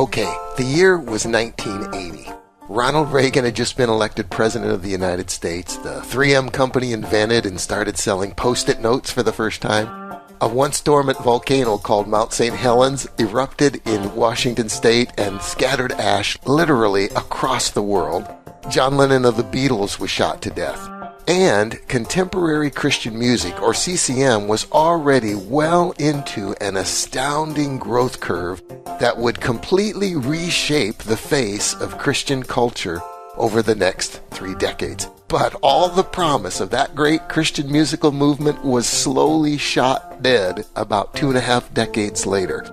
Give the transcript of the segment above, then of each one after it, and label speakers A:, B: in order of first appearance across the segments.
A: Okay, the year was 1980. Ronald Reagan had just been elected President of the United States. The 3M company invented and started selling Post-it notes for the first time. A once dormant volcano called Mount St. Helens erupted in Washington State and scattered ash literally across the world. John Lennon of the Beatles was shot to death. And contemporary Christian music, or CCM, was already well into an astounding growth curve that would completely reshape the face of Christian culture over the next 3 decades. But all the promise of that great Christian musical movement was slowly shot dead about 2.5 decades later.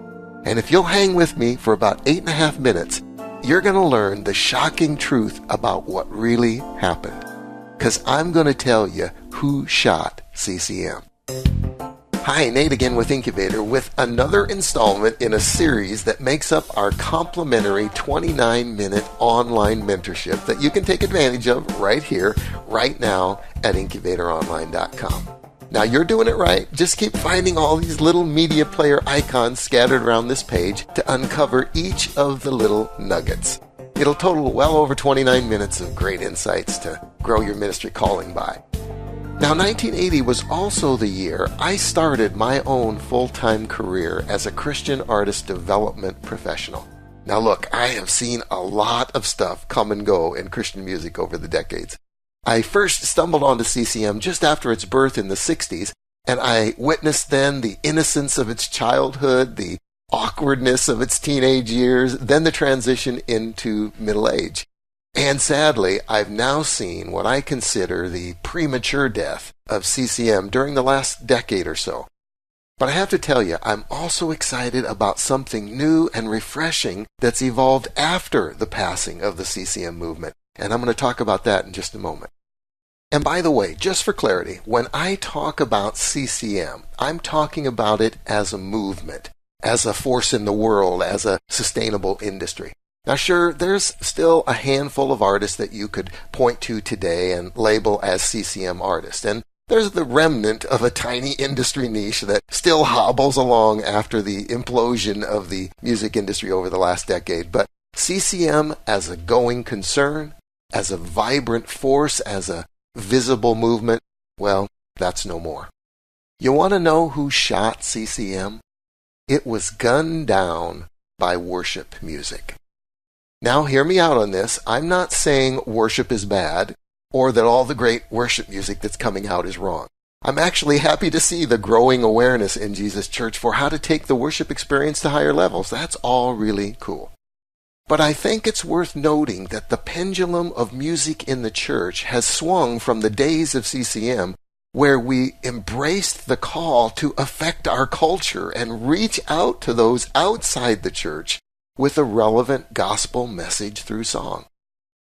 A: And if you'll hang with me for about 8.5 minutes, you're going to learn the shocking truth about what really happened. Because I'm going to tell you who shot CCM. Hi, Nate again with Incubator with another installment in a series that makes up our complimentary 29-minute online mentorship that you can take advantage of right here, right now at IncubatorOnline.com. Now you're doing it right. Just keep finding all these little media player icons scattered around this page to uncover each of the little nuggets. It'll total well over 29 minutes of great insights to grow your ministry calling by. Now, 1980 was also the year I started my own full-time career as a Christian artist development professional. Now look, I have seen a lot of stuff come and go in Christian music over the decades. I first stumbled onto CCM just after its birth in the 60s, and I witnessed then the innocence of its childhood, the awkwardness of its teenage years, then the transition into middle age. And sadly, I've now seen what I consider the premature death of CCM during the last decade or so. But I have to tell you, I'm also excited about something new and refreshing that's evolved after the passing of the CCM movement. And I'm going to talk about that in just a moment. And by the way, just for clarity, when I talk about CCM, I'm talking about it as a movement, as a force in the world, as a sustainable industry. Now sure, there's still a handful of artists that you could point to today and label as CCM artists. And there's the remnant of a tiny industry niche that still hobbles along after the implosion of the music industry over the last decade. But CCM as a going concern, as a vibrant force, as a visible movement, well, that's no more. You want to know who shot CCM? It was gunned down by worship music. Now, hear me out on this. I'm not saying worship is bad or that all the great worship music that's coming out is wrong. I'm actually happy to see the growing awareness in Jesus Church for how to take the worship experience to higher levels. That's all really cool. But I think it's worth noting that the pendulum of music in the church has swung from the days of CCM, where we embraced the call to affect our culture and reach out to those outside the church with a relevant gospel message through song.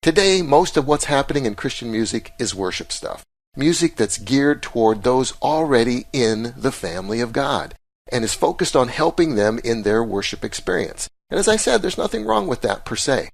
A: Today, most of what's happening in Christian music is worship stuff. Music that's geared toward those already in the family of God and is focused on helping them in their worship experience. And as I said, there's nothing wrong with that per se.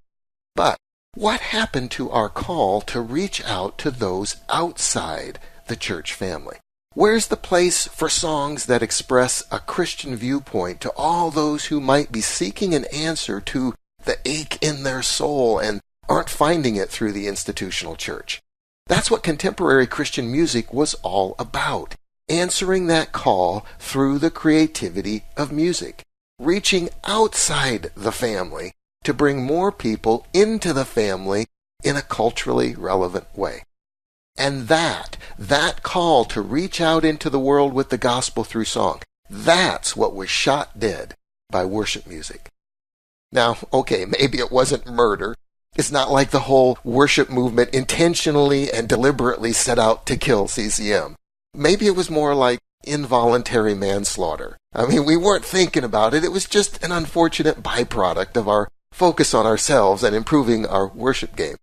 A: But what happened to our call to reach out to those outside the church family? Where's the place for songs that express a Christian viewpoint to all those who might be seeking an answer to the ache in their soul and aren't finding it through the institutional church? That's what contemporary Christian music was all about, answering that call through the creativity of music, reaching outside the family to bring more people into the family in a culturally relevant way. And that call to reach out into the world with the gospel through song, that's what was shot dead by worship music. Now, okay, maybe it wasn't murder. It's not like the whole worship movement intentionally and deliberately set out to kill CCM. Maybe it was more like involuntary manslaughter. I mean, we weren't thinking about it. It was just an unfortunate byproduct of our focus on ourselves and improving our worship game.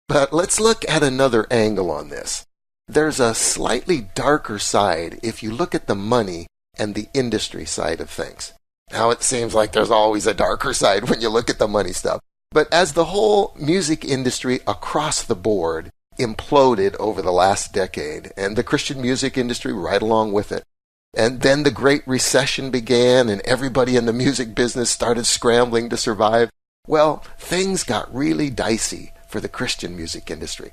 A: But let's look at another angle on this. There's a slightly darker side if you look at the money and the industry side of things. Now, it seems like there's always a darker side when you look at the money stuff. But as the whole music industry across the board imploded over the last decade, and the Christian music industry right along with it, and then the Great Recession began and everybody in the music business started scrambling to survive, Well, things got really dicey for the Christian music industry.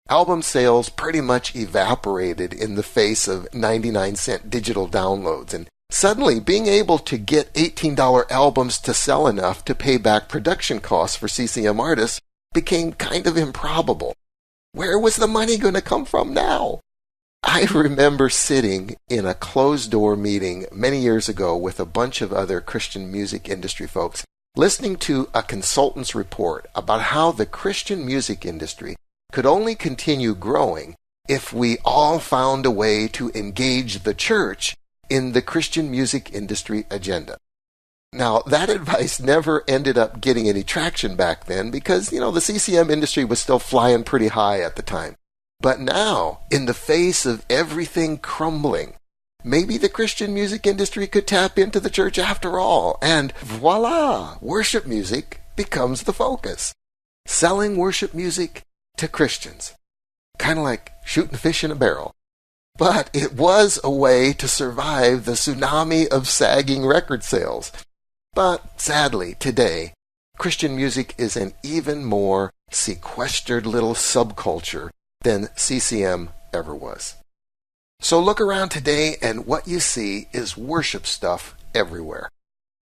A: Album sales pretty much evaporated in the face of 99-cent digital downloads, and suddenly being able to get $18 albums to sell enough to pay back production costs for CCM artists became kind of improbable. Where was the money going to come from now? I remember sitting in a closed-door meeting many years ago with a bunch of other Christian music industry folks, listening to a consultant's report about how the Christian music industry could only continue growing if we all found a way to engage the church in the Christian music industry agenda. Now, that advice never ended up getting any traction back then because, the CCM industry was still flying pretty high at the time. But now, in the face of everything crumbling, maybe the Christian music industry could tap into the church after all, and voila, worship music becomes the focus. Selling worship music to Christians. Kind of like shooting fish in a barrel. But it was a way to survive the tsunami of sagging record sales. But sadly, today, Christian music is an even more sequestered little subculture than CCM ever was. So look around today and what you see is worship stuff everywhere.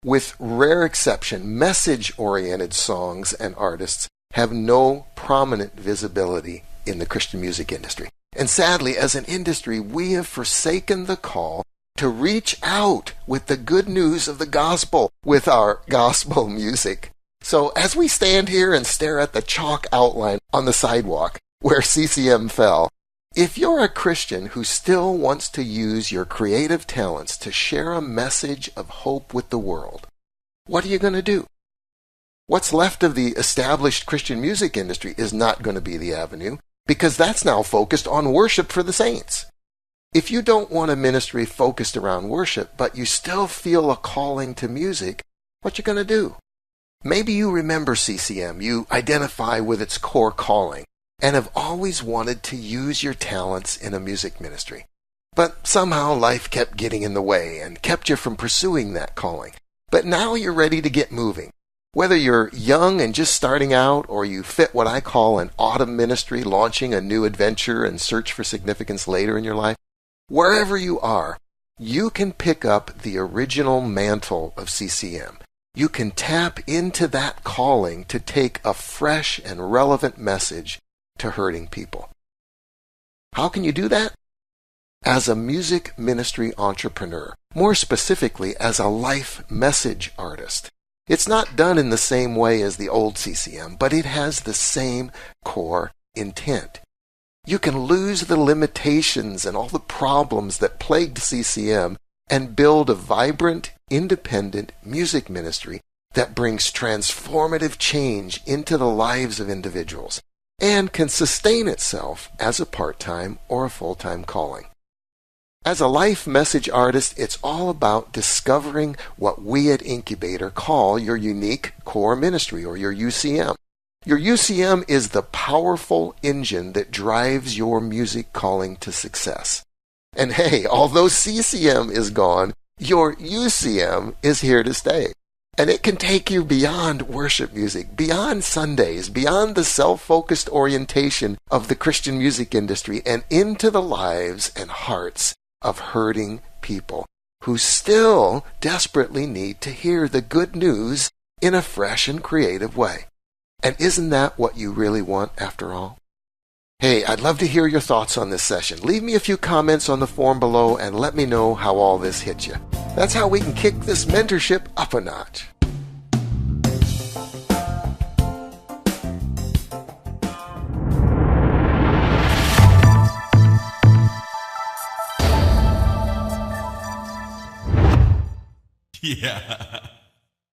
A: With rare exception, message-oriented songs and artists have no prominent visibility in the Christian music industry. And sadly, as an industry, we have forsaken the call to reach out with the good news of the gospel with our gospel music. So as we stand here and stare at the chalk outline on the sidewalk where CCM fell, if you're a Christian who still wants to use your creative talents to share a message of hope with the world, what are you going to do? What's left of the established Christian music industry is not going to be the avenue, because that's now focused on worship for the saints. If you don't want a ministry focused around worship, but you still feel a calling to music, what you going to do? Maybe you remember CCM, you identify with its core calling, and have always wanted to use your talents in a music ministry. But somehow life kept getting in the way and kept you from pursuing that calling. But now you're ready to get moving. Whether you're young and just starting out, or you fit what I call an autumn ministry, launching a new adventure and search for significance later in your life, wherever you are, you can pick up the original mantle of CCM. You can tap into that calling to take a fresh and relevant message to hurting people. How can you do that? As a music ministry entrepreneur, more specifically as a life message artist. It's not done in the same way as the old CCM, but it has the same core intent. You can lose the limitations and all the problems that plagued CCM and build a vibrant, independent music ministry that brings transformative change into the lives of individuals and can sustain itself as a part-time or a full-time calling. As a life message artist, it's all about discovering what we at Incubator call your unique core ministry, or your UCM. Your UCM is the powerful engine that drives your music calling to success. And hey, although CCM is gone, your UCM is here to stay. And it can take you beyond worship music, beyond Sundays, beyond the self-focused orientation of the Christian music industry, and into the lives and hearts of hurting people who still desperately need to hear the good news in a fresh and creative way. And isn't that what you really want after all? Hey, I'd love to hear your thoughts on this session. Leave me a few comments on the form below and let me know how all this hit you. That's how we can kick this mentorship up a notch.
B: Yeah.